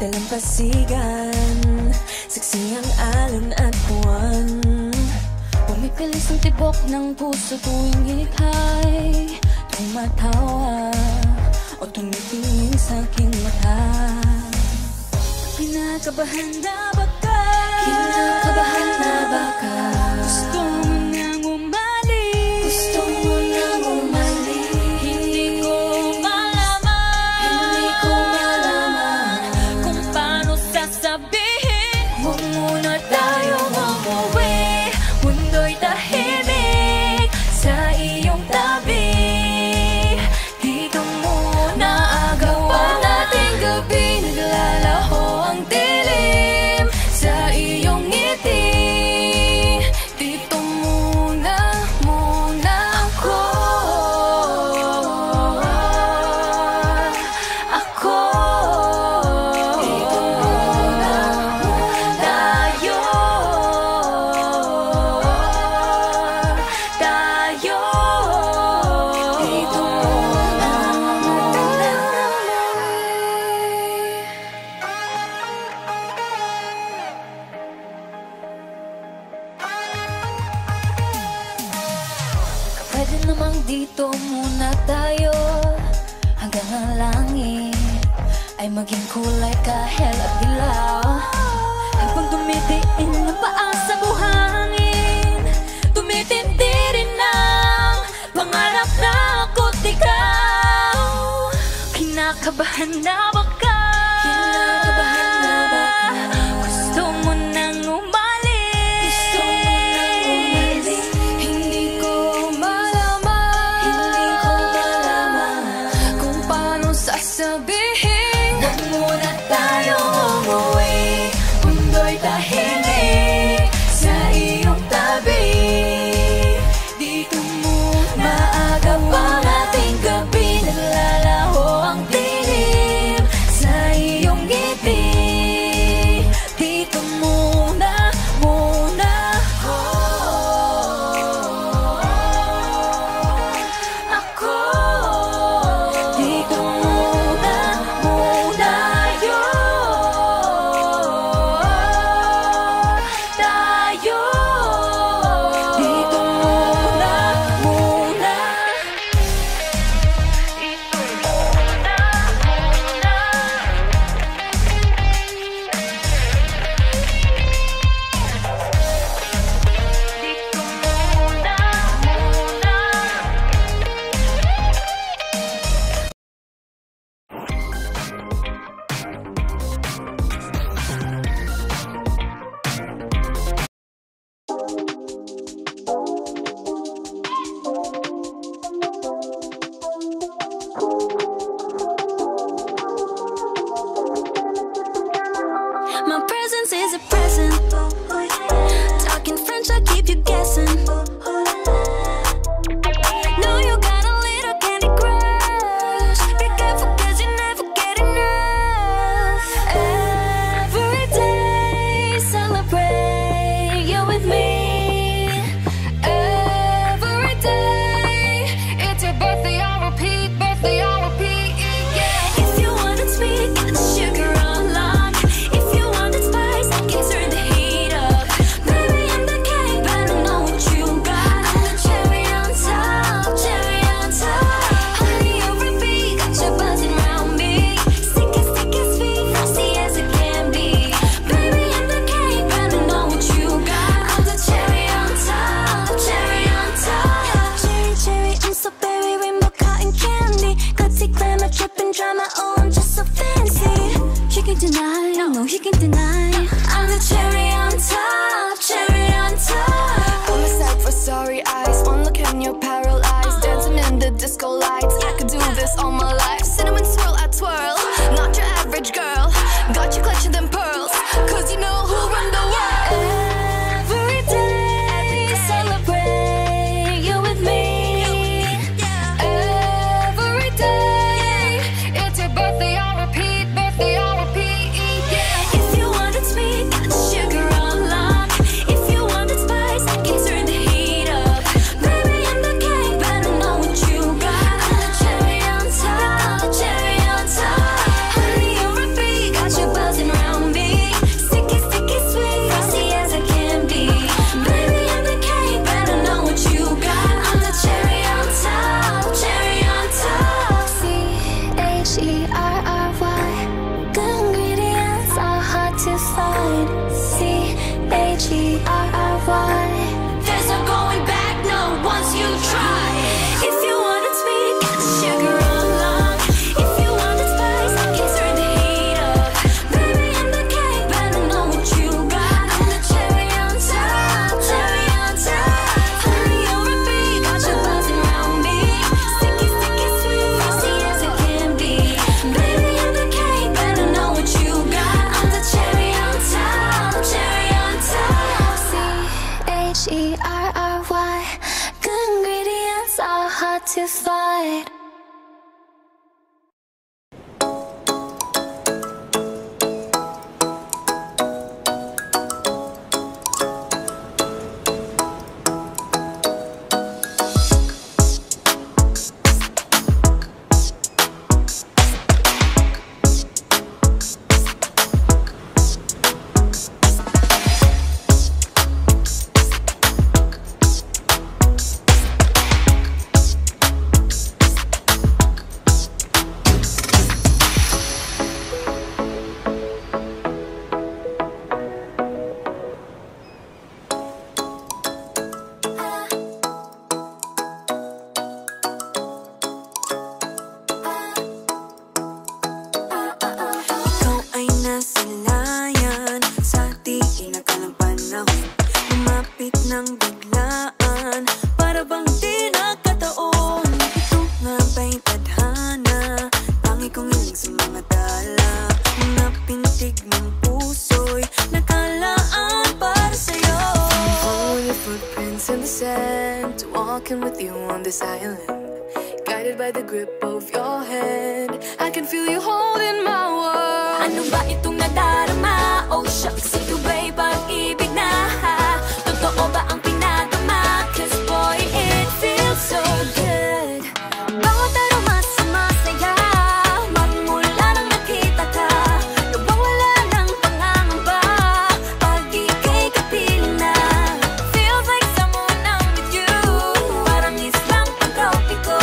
dalampasigan, saksi ang alon at buwan. Pumipilis ang tibok ng puso tuwing ika'y tumatawa o tumitingin sa aking mata. Kinakabahan na ba ka? Kinakabahan na ba ka? Gusto mo nang umalis? Gusto mo nang umalis? Hindi ko malaman, Hindi ko malaman kung paano sasabihin. Huwag muna tayong umuwi, Mundo'y tahimik sa iyong tabi. Dito muna agawan nating gabi. Naglalaho ang dilim sa iyong ngiti. Dito muna ako. Dito muna tayo. Dito muna Pwede namang dito muna tayo, hanggang ang langit ay maging kulay kahel at dilaw. Habang tumitiin ang paa sa buhangin, tumitindi rin ang pangarap na ako't ikaw. Kinakabahan na ba ka? Kinakabahan na ba ka? Gusto mo nang umalis? Gusto mo nang umalis? Hindi ko malaman, Hindi ko malaman kung paano sasabihin. Huwag muna tayong umuwi, mundo'y tahimik sa iyong tabi. Dito muna Maaga pa nating gabi, naglalaho ang dilim sa iyong ngiti. Dito muna ako. Dito muna tayo. Dito muna My presence is a present. Talking French, I keep you guessing. Know you got a little candy crush. Be careful 'cause you never get enough. Every day celebrate you with me. Every day it's your birthday, I'll repeat. Birthday, I'll repeat. Yeah. If you wanted sweet, got the sugar on lock. If you wanted spice, I can turn the heat up. Baby, I'm the king, better know what you got. C-H-E-R-R-Y. There's no going back, no, once you try. If you want it sweet, got the sugar along. If you want it spice, I can turn the heat up. Baby, I'm the cake, better know what you got. I'm the cherry on top, cherry on top. Honey on repeat, got you buzzing around me. Sticky, sticky, sweet, frosty as it can be. Baby, I'm the cake, better know what you got. I'm the cherry on top, cherry on top. C-H-E-R-R-Y. Good ingredients are hard to find. Ikaw ay nasilayan sa di inakalang panahon. Lumapit ng biglaan, para bang di nagkataon. Ito nga ba'y tadhana? Tangi kong hiling sa mga tala. Mga pintig ng puso'y nakalaan para sa'yo. Follow your footprints in the sand, walking with you on this island. Guided by the grip of your hand, I can feel you holding my world. Ano ba itong nadarama? Oh shucks, ito ba'y pag-ibig na? Totoo ba ang pinagama? 'Cause boy, it feels so good. Bawat aroma sumasaya, magmula nang nakita ka. Nawawala ng pangangamba, pag ika'y kapiling na. Feels like someone I'm with you, parang islang pantropiko.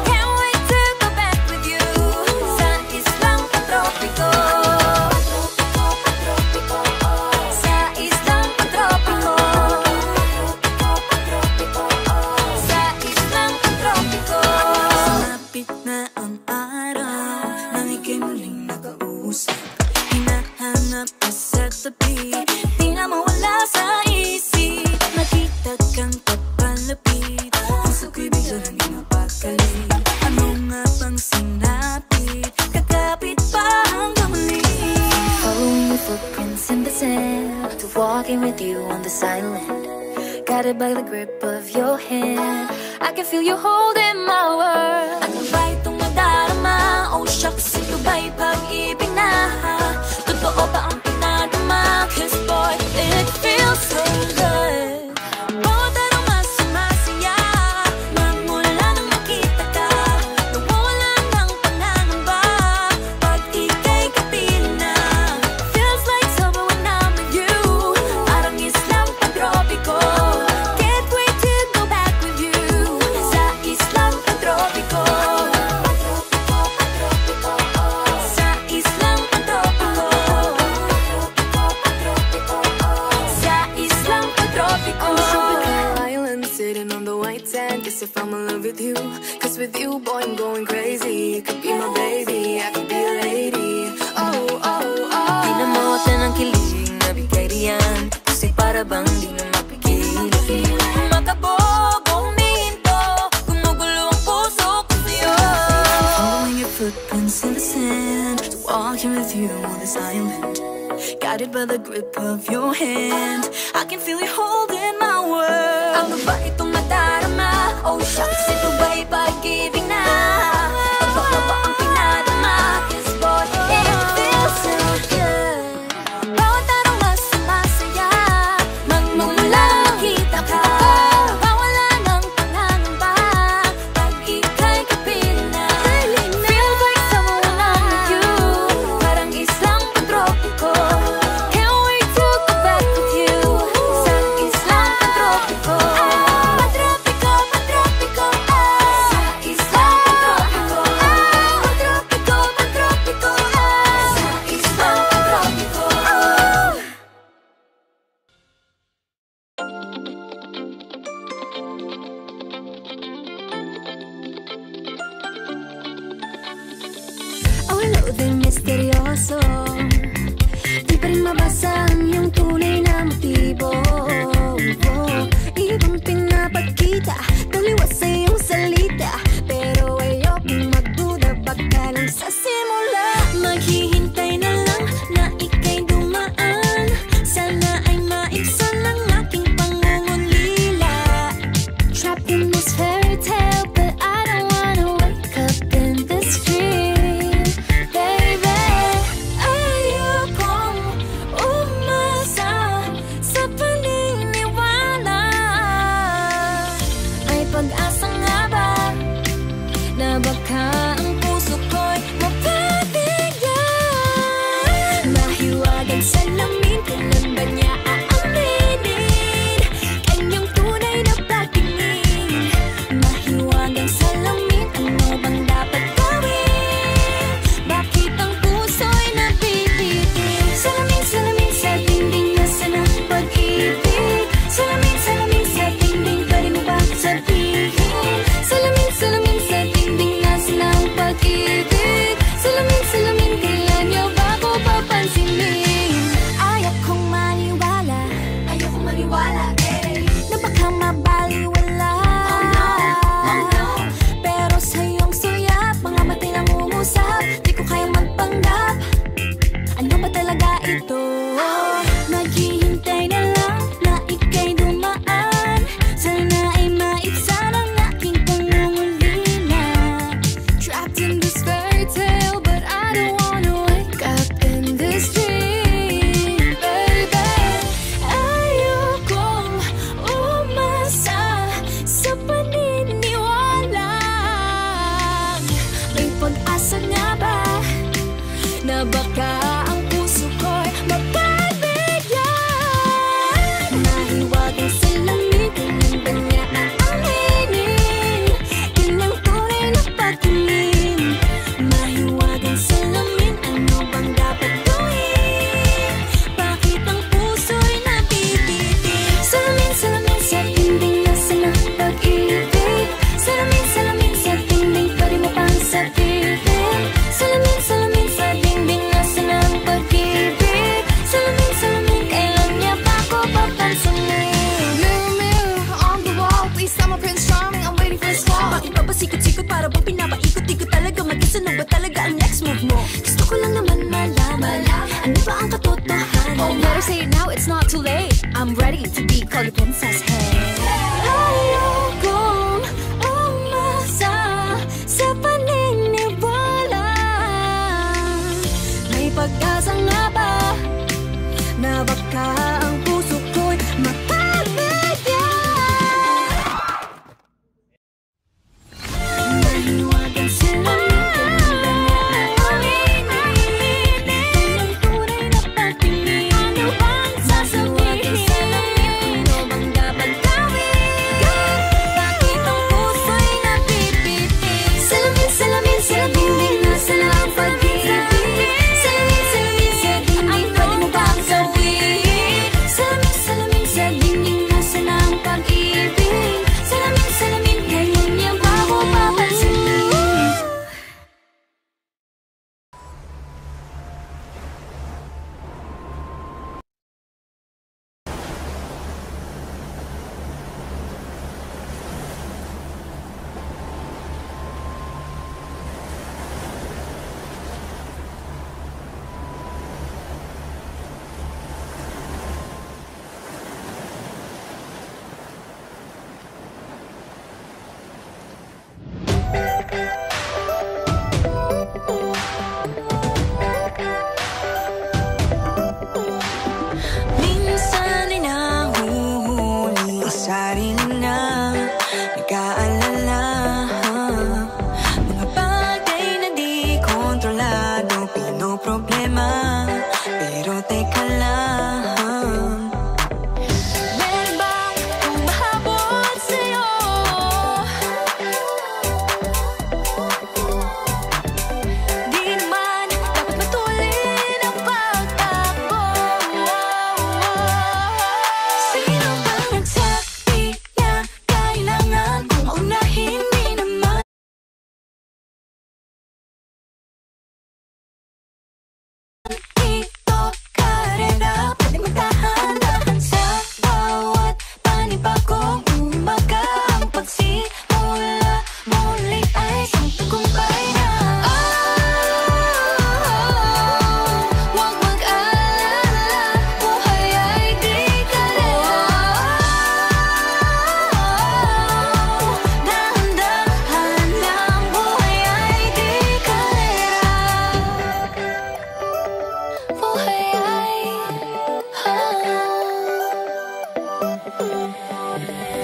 Can't wait to go back with you, sa islang pantropiko. Sa islang pantropiko. Sa islang pantropiko. Sumapit na ang araw, nang ika'y muling nakausap. Hinahanap ka sa tabi, di na mawala sa isip. Nakita kang papalapit, puso ko'y bigla nang inapakali. Ano nga bang sinapit, kakapit pa hanggang muli. Following your footprints in the sand, to walking with you on this island. Guided by the grip of your hand, I can feel you holding my world. Ano ba itong nadarama? Oh shucks, ito ba'y pag-ibig na? Totoo ba ang pinadama? 'Cause boy, it feels so good. Bawat aroma sumasaya, magmula nang nakita ka. Nawawala ng pangangamba, pag ika'y kapiling na. Feels like summer when I'm with you, parang islang pantropiko. Can't wait to go back with you, sa islang pantropiko. Sa islang pantropiko. Sa islang pantropiko. Island sitting on the white sand, guess if I'm in love with you. 'Cause with you, boy, I'm going crazy. You could be my baby, I could be a lady. Oh, oh, oh. Di na mawata ng kilig na bigay riyan, kasi para bang di na mapigil. Makabog o huminto, gumugulo ang puso ko sa'yo. Following your footprints in the sand, walking with you on this island. Guided by the grip of your hand, I can feel you holding my world. Ano ba itong nadarama? Oh shucks, ito ba'y pag-ibig na? Totoo ba ang pinadama? 'Cause boy, it feels so good. Bawat aroma sumasaya, magmula nang nakita ka. Nawawala ng pangangamba, pag ika'y kapiling na. Feels like someone I'm with you, parang islang pantropiko. Can't wait to go back with you, sa islang pantropiko. Pantropiko, pantropiko. Sa islang pantropiko. misteryoso. Di pa rin mabasa ang iyong tunay na motibo. Ibang pinapakita, taliwas sa iyong salita, pero ayokong magduda, baka lang sa simula. Maghihintay na lang na ika'y dumaan, sana ay maibsan ang aking pangungulila. Trapped in this fairy tale, but I don't wanna wake up in this dream, baby. Ayokong umasa sa paniniwala. May pag-asa nga ba na baka ang puso ko'y mapabigyan? Mahiwagang salamin, kailan ba niya aaminin kanyang tunay na pagtingin? Mahiwagang salamin, ano bang dapat gawin? Bakit ang puso'y nabibitin? Salamin, salamin sa dingding, nasaan ang pag-ibig? Salamin, salamin sa dingding, pwede mo ba sabihin? Salamin, salamin sa dingding, nasaan ang pag-ibig? Salamin, salamin, kailan niyo ba ako papansinin? Ayokong maniwala, na baka mabaliwala. Pero sa iyong suya, mga matay nang umusap, di ko kayang magpanggap. Ano ba talaga ito? Naghihintay na lang na ika'y dumaan, sana ay maibsan ang aking pangungulila. Trapped in this fairy tale, but I don't wanna wake up in this dream, baby. Ayokong umasa sa paniniwala. May pag-asa nga ba na baka ang puso ko'y mapabigyan? Mahiwagang salamin, kailan ba niya aaminin kanyang tunay na pagtingin? Mahiwagang salamin, ano bang dapat gawin? Bakit ang puso'y nabibitin? Salamin, salamin sa dingding, nasaan ang pag-ibig? Salamin, salamin sa dingding, pwede mo bang sabihin? Salamin, salamin sa dingding, nasaan ang pag-ibig? Salamin, salamin, kailan niya ba ako papansinin? Mirror, mirror on the wall, please tell my Prince Charming I'm waiting for his call. Bakit ba pasikot-sikot para bang pinapaikot-ikot talaga? Mag-isa na ba talaga ang next move mo? Gusto ko lang naman malaman, ano ba ang katotohanan? Oh, better say it now, it's not too late. I'm ready to be called a princess, hey. Ayokong umasa sa paniniwala. May pag-asa nga ba na baka ang puso ko'y mapabigyan? Mahiwagang salamin, kailan ba niya aaminin kanyang tunay na pagtingin? Ano bang sasabihin? Ano bang dapat gawin? Bakit ang puso'y nabibitin? Salamin, salamin sa dingding, nasaan ang pag-ibig? Salamin, salamin sa dingding, pwede mo bang sabihin?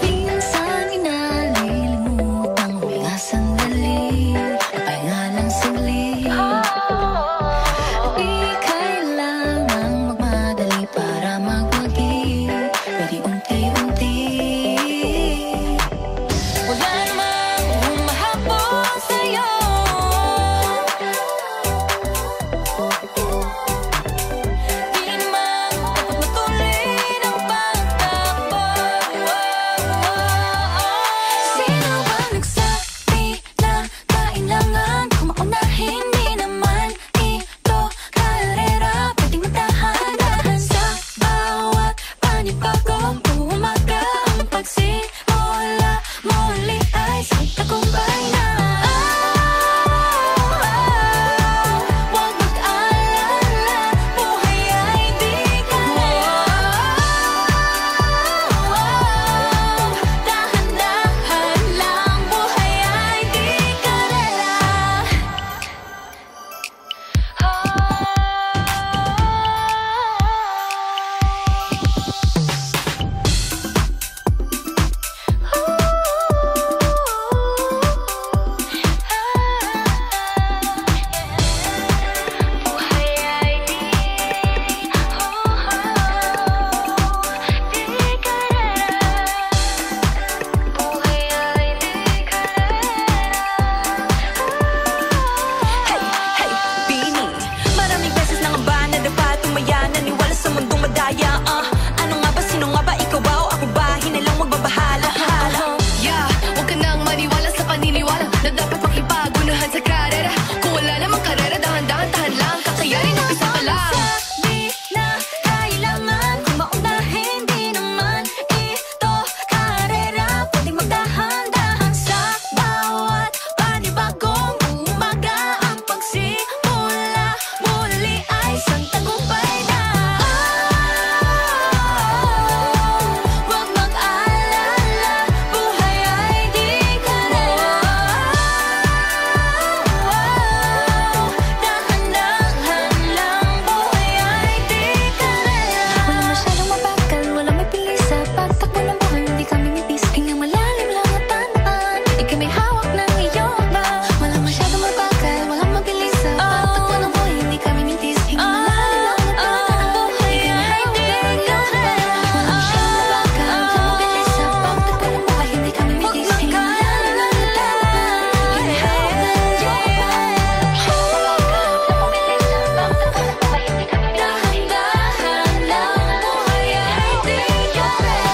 Minsan inalilimutan huminga sandali, pahinga lang saglit. Di kailangang magmadali para magwagi, pwede unti-unti. Wala namang humahabol sa'yo. Di naman dapat matuloy ng pagtakbo. Sino bang nagsabi na kailangan kung maunahin? Di naman ito karera, pwedeng magdahan-dahan sa bawat panibagong umaga. Ang pagsimula muli ay isang tagumpay na. Huwag mag-alala, buhay ay di karera. Dahan-dahan lang, buhay ay di karera. Buhay ay di karera. Buhay ay di karera. Hey, Bini, maraming beses na nga ba nadapa, tumaya, naniwala sa mundong madaya. Ano nga ba, sino nga ba, ikaw ba o ako ba? Hinalang magbabahala. Yeah, huwag ka nang maniwala sa paniniwala na dapat makipagunahan sa karera. Kung wala namang karera, dahan-dahan, tahan lang, kakayanin umpisa pa lang. Sabi na kailangan kung maunahin, di naman ito karera, pwedeng magdahan-dahan sa bawat panibagong umaga. Ang pagsimula muli ay isang tagumpay na. Huwag mag-alala, buhay ay di karera. Dahan-dahan lang, buhay ay di karera. Wala masyadong mabagal, wala may pilis sa pagtakbo ng buhay, hindi kami nipis. Hingang malalim lang at tamaan, ika'y may hawak ng iyong ba. Wala masyadong mabagal, walang mabilis sa pagtakbo ng buhay, hindi kami mintis. Hingang malalim lang at tamaan, ika'y may hawak ng iyong ba. Wala masyadong mabagal, walang mabilis sa pagtakbo ng buhay, hindi kami mintis. Hingang malalim lang at tamaan, ika'y may hawak ng iyong ba. Dahan-dahan lang, buhay ay di karera.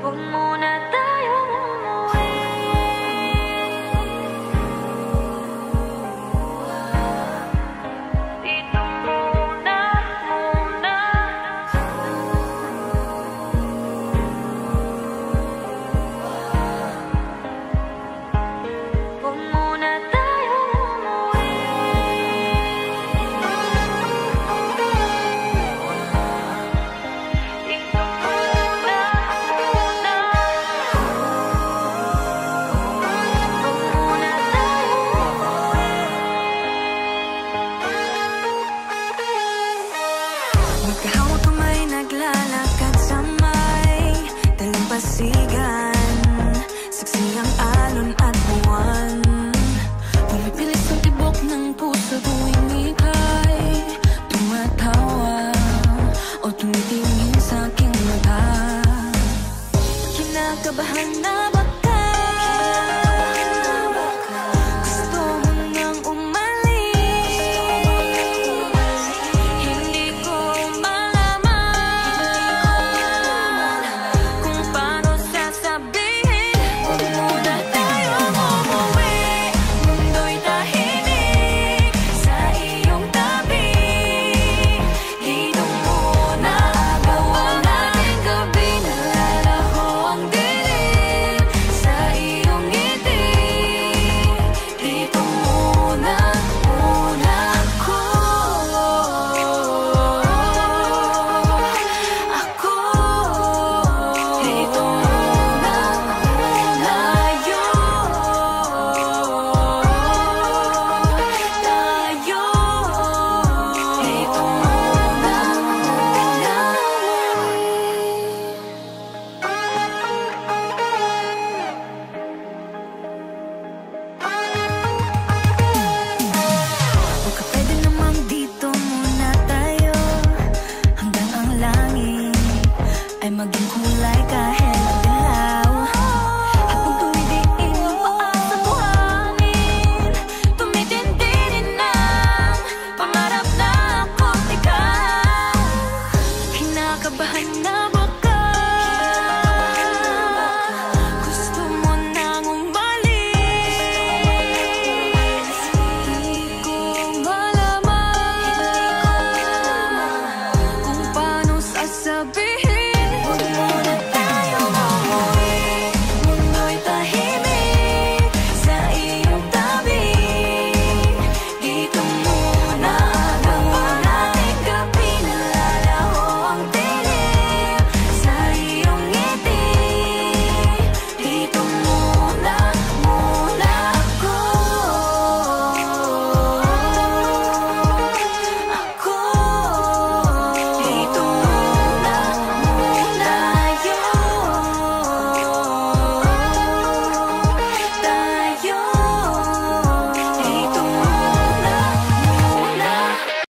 Huwag muna tayong umuwi. Dito muna. Huwag muna tayong umuwi. Dito muna. Magkahawak kamay, naglalakad sa may dalampasigan. Saksi ang alon at buwan, pumipilit sa tibok ng puso tuwing ika'y tumatawa o tumitingin sa aking mata. Kinakabahan na ba